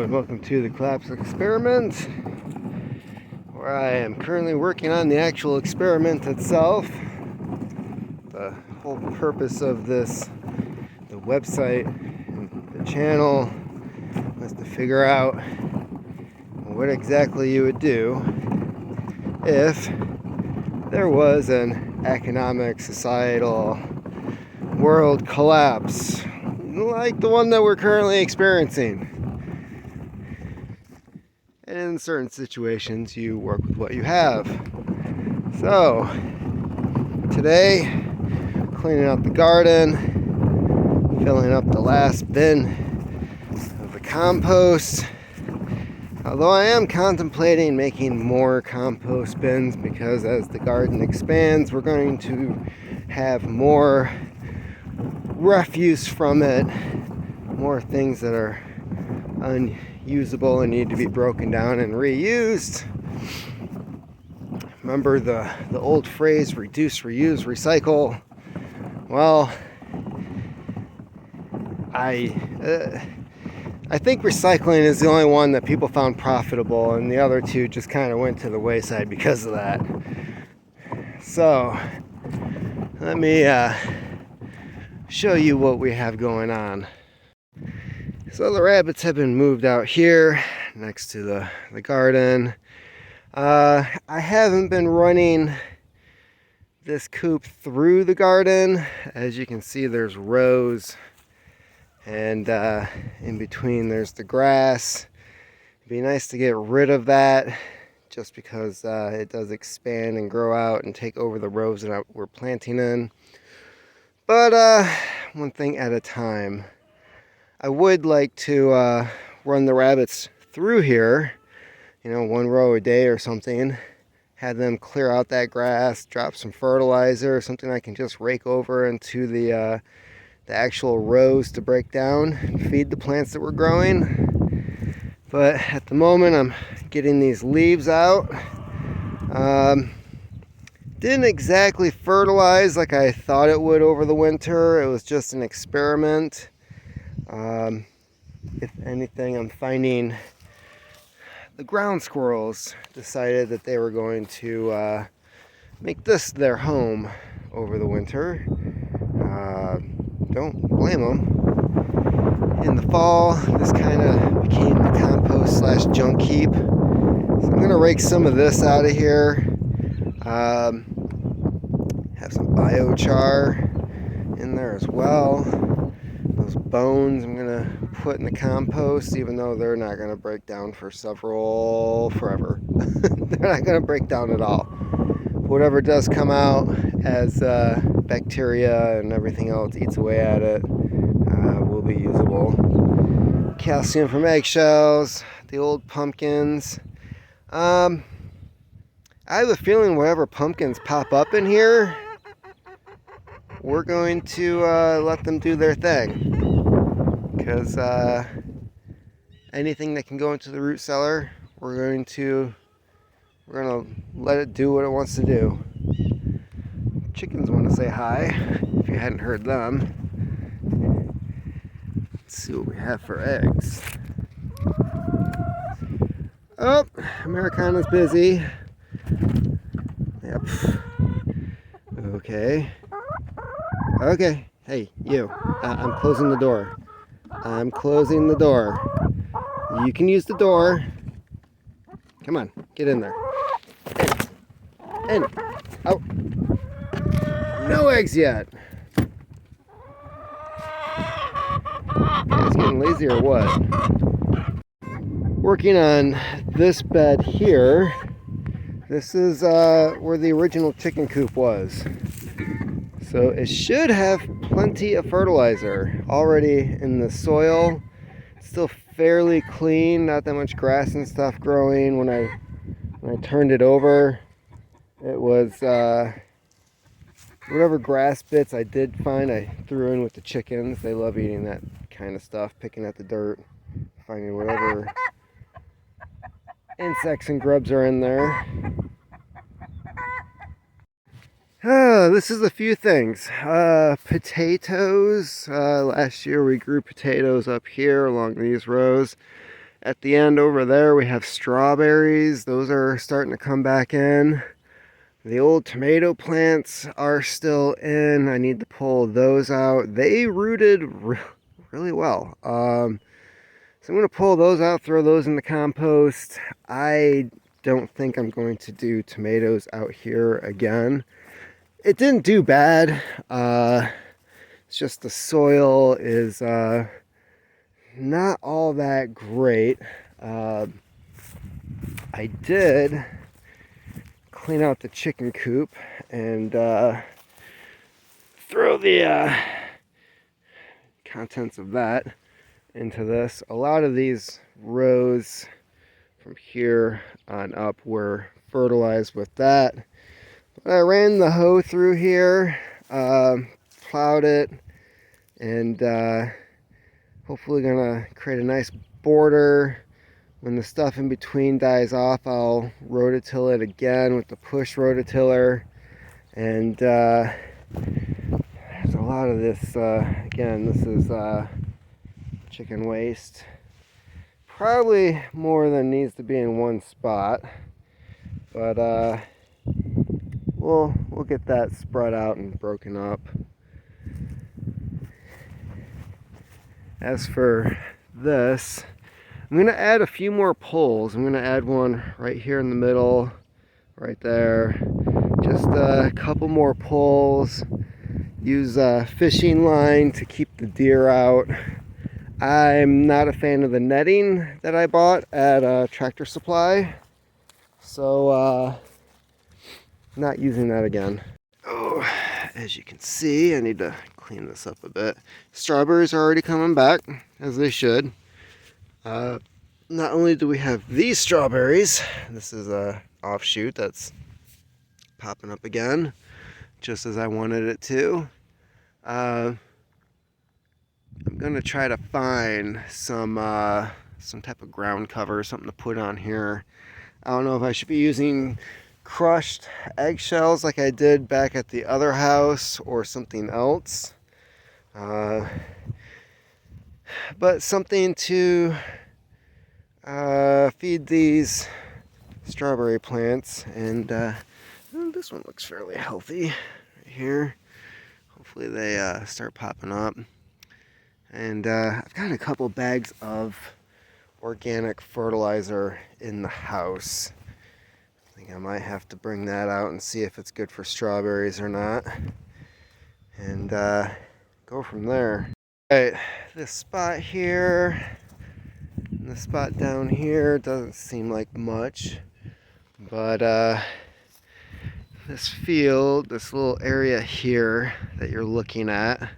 and welcome to the Collapse Experiment, where I am currently working on the actual experiment itself. The whole purpose of this, the website and the channel, was to figure out what exactly you would do if there was an economic, societal, world collapse like the one that we're currently experiencing. And in certain situations, you work with what you have. So, today, cleaning up the garden, filling up the last bin of the compost. Although I am contemplating making more compost bins because as the garden expands, we're going to have more refuse from it, more things that are unusable and need to be broken down and reused. Remember the old phrase, reduce, reuse, recycle? Well, I think recycling is the only one that people found profitable, and the other two just kind of went to the wayside because of that. So, let me show you what we have going on. So the rabbits have been moved out here next to the garden. I haven't been running this coop through the garden. As you can see, there's rows, and in between there's the grass. It'd be nice to get rid of that just because it does expand and grow out and take over the rows that we're planting in. But one thing at a time. I would like to run the rabbits through here, one row a day or something, have them clear out that grass, drop some fertilizer, something I can just rake over into the actual rows to break down and feed the plants that we're growing. But at the moment I'm getting these leaves out. Didn't exactly fertilize like I thought it would over the winter. It was just an experiment. If anything, I'm finding the ground squirrels decided that they were going to make this their home over the winter. Don't blame them. In the fall, this kind of became the compost / junk heap. So I'm going to rake some of this out of here. Have some biochar in there as well. Those bones I'm going to put in the compost, even though they're not going to break down for forever. They're not going to break down at all. Whatever does come out as bacteria and everything else eats away at it will be usable. Calcium from eggshells, the old pumpkins. I have a feeling wherever pumpkins pop up in here, we're going to let them do their thing. Because anything that can go into the root cellar, we're going to let it do what it wants to do. Chickens want to say hi, if you hadn't heard them. Let's see what we have for eggs. Oh, Americana's busy. Yep. Okay. Hey, you. I'm closing the door. I'm closing the door. You can use the door. Come on, get in there. In. Out. No eggs yet. It's getting lazy or what? Working on this bed here. This is where the original chicken coop was. So it should have plenty of fertilizer already in the soil. It's still fairly clean, not that much grass and stuff growing. When I turned it over, it was whatever grass bits I did find, I threw in with the chickens. They love eating that kind of stuff, picking at the dirt, finding whatever insects and grubs are in there. This is a few things. Potatoes. Last year we grew potatoes up here along these rows. At the end over there we have strawberries. Those are starting to come back in. The old tomato plants are still in. I need to pull those out. They rooted really well. So I'm going to pull those out, throw those in the compost. I don't think I'm going to do tomatoes out here again. It didn't do bad. It's just the soil is not all that great. I did clean out the chicken coop and throw the contents of that into this. A lot of these rows from here on up were fertilized with that. But I ran the hoe through here, plowed it, and hopefully gonna create a nice border. When the stuff in between dies off, I'll rototill it again with the push rototiller. And there's a lot of this, again, this is chicken waste. Probably more than needs to be in one spot. But we'll get that spread out and broken up. As for this, I'm going to add a few more poles. I'm going to add one right here in the middle, right there. Just a couple more poles. Use a fishing line to keep the deer out. I'm not a fan of the netting that I bought at Tractor Supply. So, not using that again. Oh, as you can see, I need to clean this up a bit. Strawberries are already coming back, as they should. Not only do we have these strawberries, this is a offshoot that's popping up again, just as I wanted it to. I'm gonna try to find some type of ground cover, something to put on here. I don't know if I should be using crushed eggshells like I did back at the other house or something else. But something to feed these strawberry plants. And this one looks fairly healthy right here. Hopefully they start popping up. And I've got a couple bags of organic fertilizer in the house. I think I might have to bring that out and see if it's good for strawberries or not. And go from there. Alright, this spot here, and the spot down here doesn't seem like much, but this field, this little area here that you're looking at,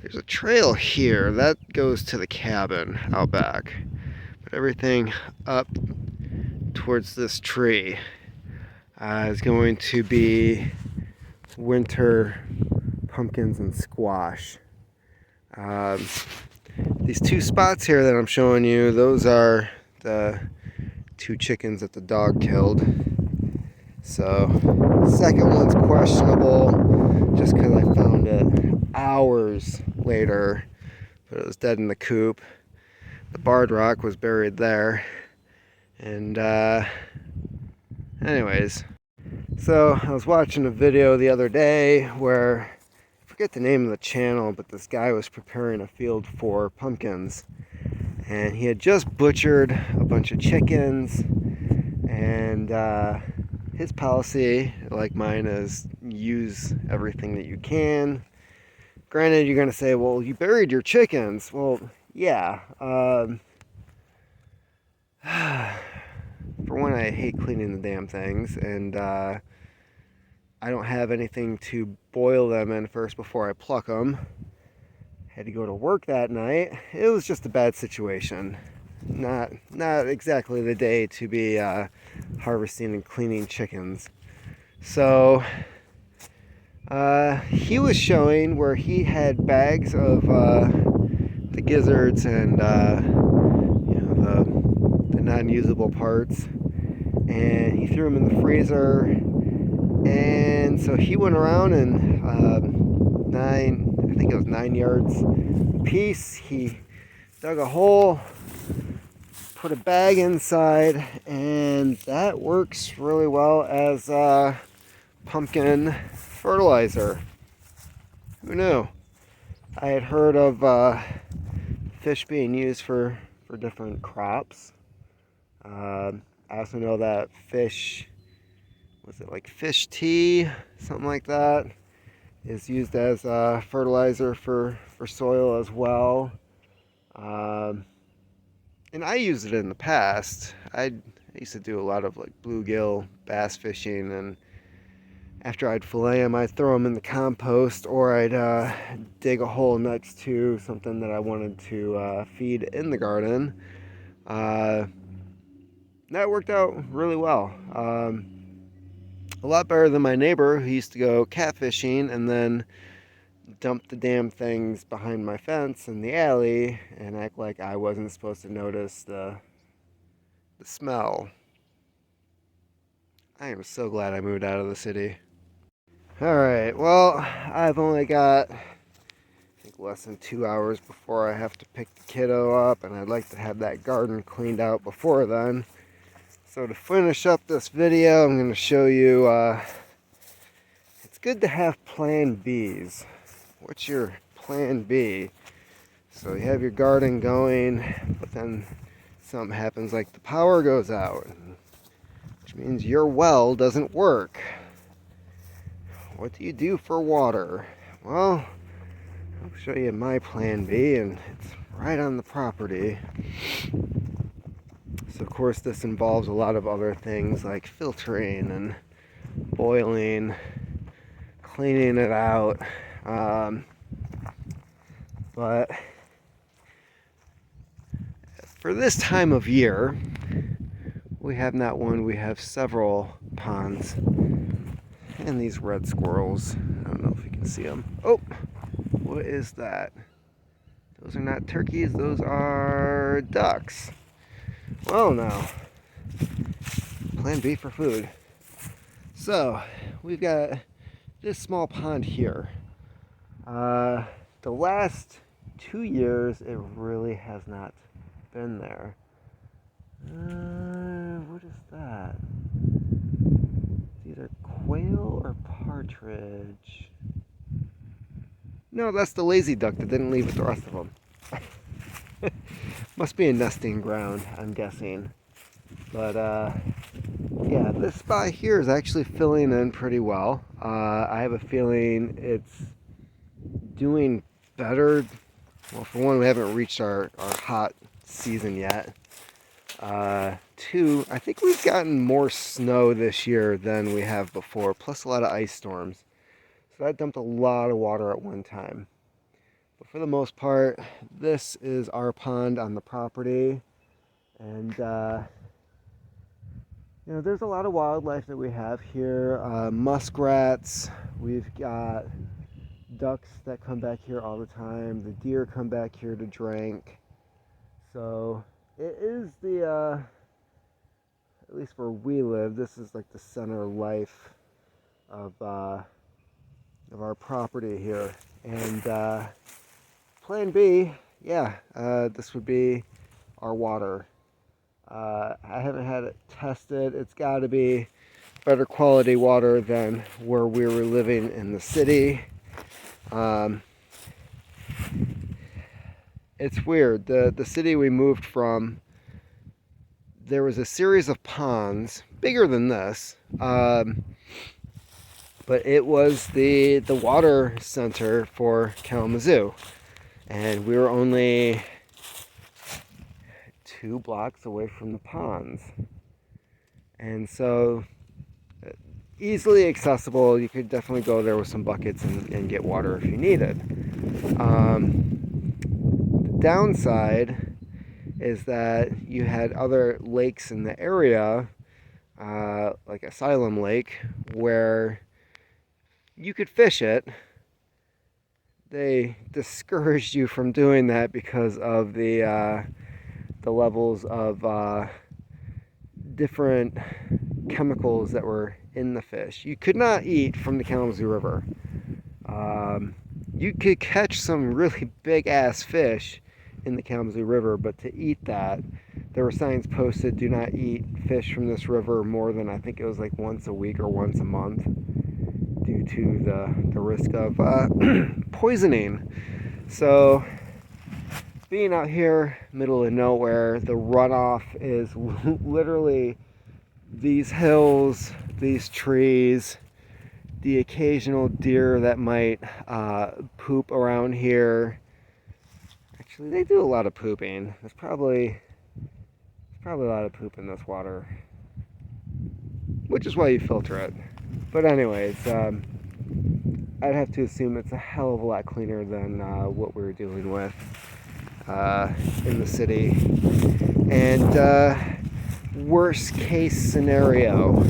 there's a trail here that goes to the cabin out back, but everything up towards this tree is going to be winter pumpkins and squash. These two spots here that I'm showing you, those are the two chickens that the dog killed. So, second one's questionable just because I found it hours later, but it was dead in the coop. The barred rock was buried there. And anyways, so I was watching a video the other day where, I forget the name of the channel, but this guy was preparing a field for pumpkins, and he had just butchered a bunch of chickens. And his policy, like mine, is use everything that you can. Granted, you're going to say, well, you buried your chickens. Well, yeah. For one, I hate cleaning the damn things, and I don't have anything to boil them in first before I pluck them. Had to go to work that night. It was just a bad situation. Not exactly the day to be harvesting and cleaning chickens. So he was showing where he had bags of the gizzards and the non-usable parts, and he threw them in the freezer. And so he went around and 9 yards a piece, he dug a hole, put a bag inside, and that works really well as pumpkin fertilizer. Who knew? I had heard of fish being used for different crops. I also know that fish, was it like fish tea, something like that, is used as fertilizer for soil as well. And I used it in the past. I used to do a lot of like bluegill bass fishing, and after I'd fillet them, I'd throw them in the compost, or I'd dig a hole next to something that I wanted to feed in the garden. That worked out really well. A lot better than my neighbor who used to go catfishing and then dump the damn things behind my fence in the alley and act like I wasn't supposed to notice the smell. I am so glad I moved out of the city. Alright, well, I've only got, I think, less than 2 hours before I have to pick the kiddo up, and I'd like to have that garden cleaned out before then. So to finish up this video, I'm going to show you, it's good to have plan Bs. What's your plan B? So you have your garden going, but then something happens like the power goes out, which means your well doesn't work. What do you do for water? Well, I'll show you my plan B, and it's right on the property. So of course this involves a lot of other things like filtering and boiling, cleaning it out. But for this time of year, we have not one, we have several ponds. And these red squirrels, I don't know if you can see them. Oh, what is that? Those are not turkeys, those are ducks. Well, now, plan B for food. So, we've got this small pond here. The last 2 years, it really has not been there. What is that? It's either quail or partridge. No, that's the lazy duck that didn't leave with the rest of them. Must be a nesting ground, I'm guessing. But yeah, this spot here is actually filling in pretty well. I have a feeling it's doing better. Well, for one, we haven't reached our hot season yet. Two, I think we've gotten more snow this year than we have before, plus a lot of ice storms. So that dumped a lot of water at one time. But for the most part, this is our pond on the property. And, you know, there's a lot of wildlife that we have here. Muskrats, we've got ducks that come back here all the time. The deer come back here to drink. So it is the, at least where we live, this is like the center life of our property here. And plan B, yeah, this would be our water. I haven't had it tested. It's got to be better quality water than where we were living in the city. It's weird. The city we moved from, there was a series of ponds, bigger than this, but it was the water center for Kalamazoo. And we were only 2 blocks away from the ponds. And so, easily accessible. You could definitely go there with some buckets and get water if you needed. The downside is that you had other lakes in the area, like Asylum Lake, where you could fish it. They discouraged you from doing that because of the levels of different chemicals that were in the fish. You could not eat from the Kalamazoo River. You could catch some really big ass fish in the Kalamazoo River, but to eat that, there were signs posted, do not eat fish from this river more than, I think it was like once a week or once a month, due to the risk of poisoning. So being out here middle of nowhere, the runoff is literally these hills, these trees, the occasional deer that might poop around here. Actually, they do a lot of pooping. There's probably a lot of poop in this water, which is why you filter it. But anyways, I'd have to assume it's a hell of a lot cleaner than what we're dealing with in the city. And worst case scenario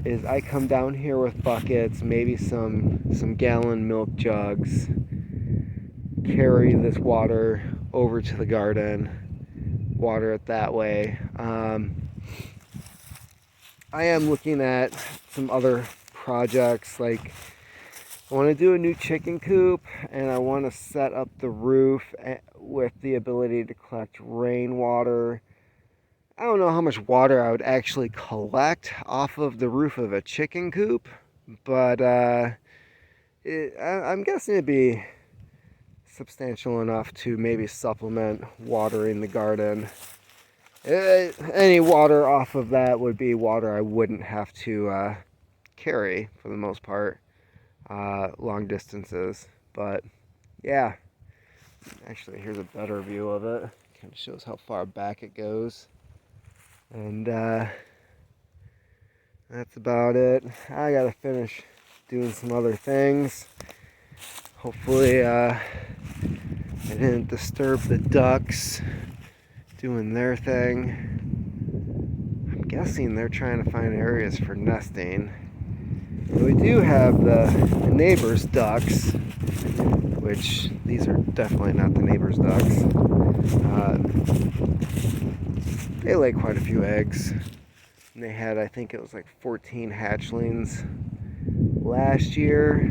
is I come down here with buckets, maybe some gallon milk jugs, carry this water over to the garden, water it that way. I am looking at some other projects, like I want to do a new chicken coop, and I want to set up the roof with the ability to collect rainwater. I don't know how much water I would actually collect off of the roof of a chicken coop, but I'm guessing it'd be substantial enough to maybe supplement watering the garden. Any water off of that would be water I wouldn't have to carry for the most part, long distances. But yeah, actually here's a better view of it. Kind of shows how far back it goes. And that's about it. I gotta finish doing some other things. Hopefully I didn't disturb the ducks doing their thing. I'm guessing they're trying to find areas for nesting. We do have the neighbor's ducks, which these are definitely not the neighbor's ducks. They lay quite a few eggs. And they had, I think it was like 14 hatchlings last year.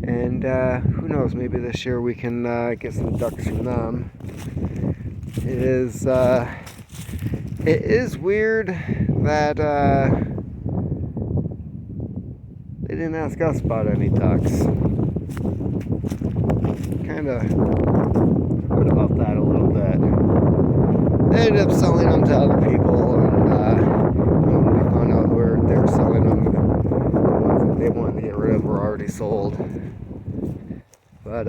And who knows, maybe this year we can get some ducks from them. It is weird that they didn't ask us about any ducks. Kind of heard about that a little bit. They ended up selling them to other people, and when we found out where they were selling them, the ones that they wanted to get rid of were already sold. But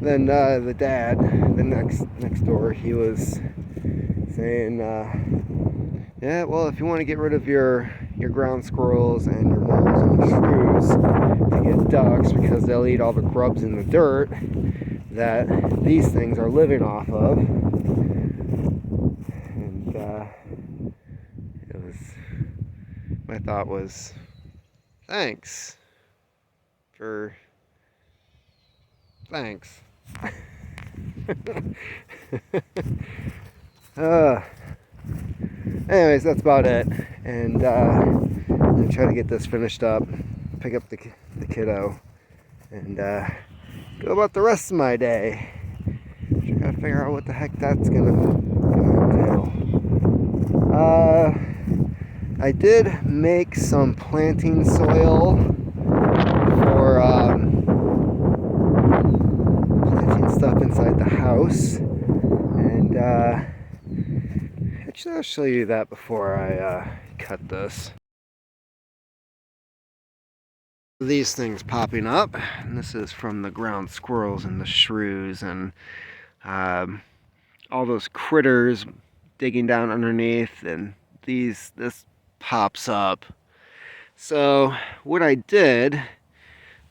then the dad, the next door, he was saying, yeah, well, if you want to get rid of your ground squirrels and your moles and shrews to get ducks, because they'll eat all the grubs in the dirt that these things are living off of. And my thought was, thanks. Anyways, that's about it. And I'm going to try to get this finished up, pick up the kiddo, and go about the rest of my day. I gotta figure out what the heck that's gonna entail. I did make some planting soil for planting stuff inside the house, and actually I'll show you that before I cut this. These things popping up, and this is from the ground squirrels and the shrews and all those critters digging down underneath, and this pops up. So what I did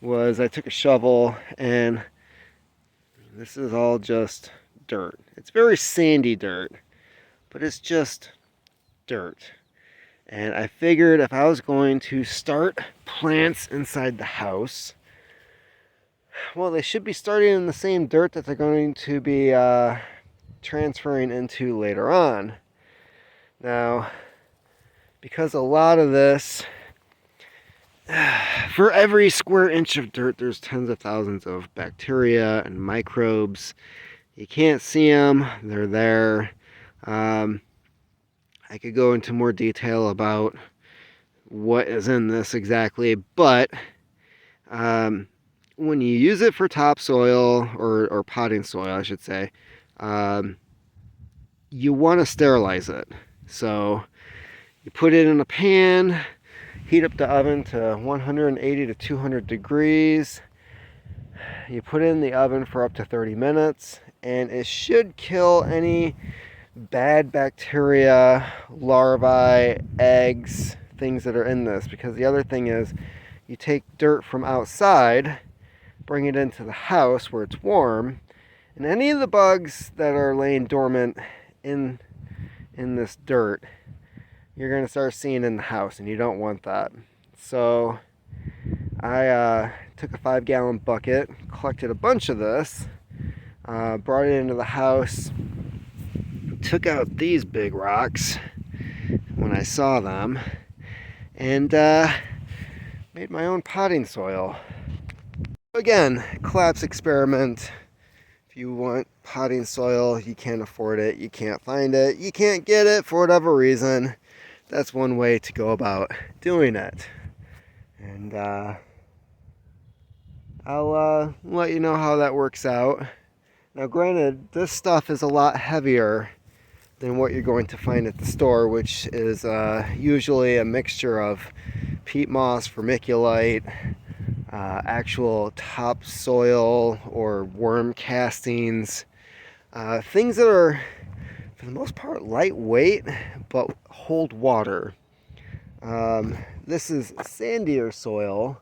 was I took a shovel, and this is all just dirt. It's very sandy dirt, but it's just dirt. And I figured if I was going to start plants inside the house, well, they should be starting in the same dirt that they're going to be transferring into later on. Now, because a lot of this for every square inch of dirt, there's tens of thousands of bacteria and microbes. You can't see them, they're there. I could go into more detail about what is in this exactly, but when you use it for topsoil or potting soil, I should say, you want to sterilize it. So you put it in a pan, heat up the oven to 180 to 200 degrees. You put it in the oven for up to 30 minutes, and it should kill any bad bacteria, larvae, eggs, things that are in this. Because the other thing is, you take dirt from outside, bring it into the house where it's warm, and any of the bugs that are laying dormant in this dirt, you're going to start seeing in the house, and you don't want that. So I took a 5-gallon bucket, collected a bunch of this, brought it into the house, took out these big rocks when I saw them, and made my own potting soil. Again, collapse experiment. If you want potting soil, you can't afford it, you can't find it, you can't get it for whatever reason, that's one way to go about doing it. And I'll let you know how that works out. Now granted, this stuff is a lot heavier than what you're going to find at the store, which is usually a mixture of peat moss, vermiculite, actual topsoil or worm castings, things that are for the most part lightweight but hold water. This is sandier soil,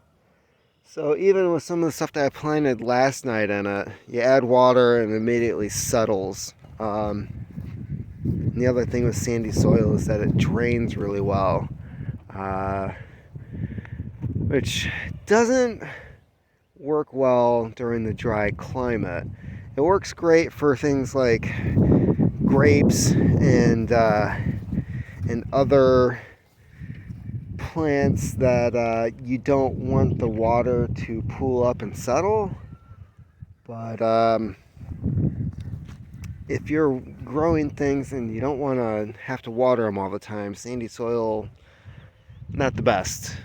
so even with some of the stuff that I planted last night in it, you add water and it immediately settles. And the other thing with sandy soil is that it drains really well, which doesn't work well during the dry climate. It works great for things like grapes and other plants that you don't want the water to pool up and settle. But if you're growing things and you don't want to have to water them all the time, sandy soil, not the best.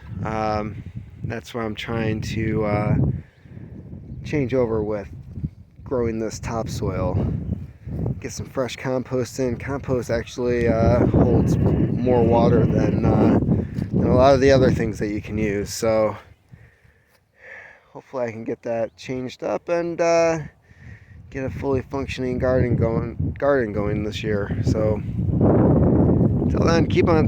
That's why I'm trying to change over with growing this topsoil. Get some fresh compost in. Compost actually holds more water than a lot of the other things that you can use. So hopefully I can get that changed up and get a fully functioning garden going this year. So till then, keep on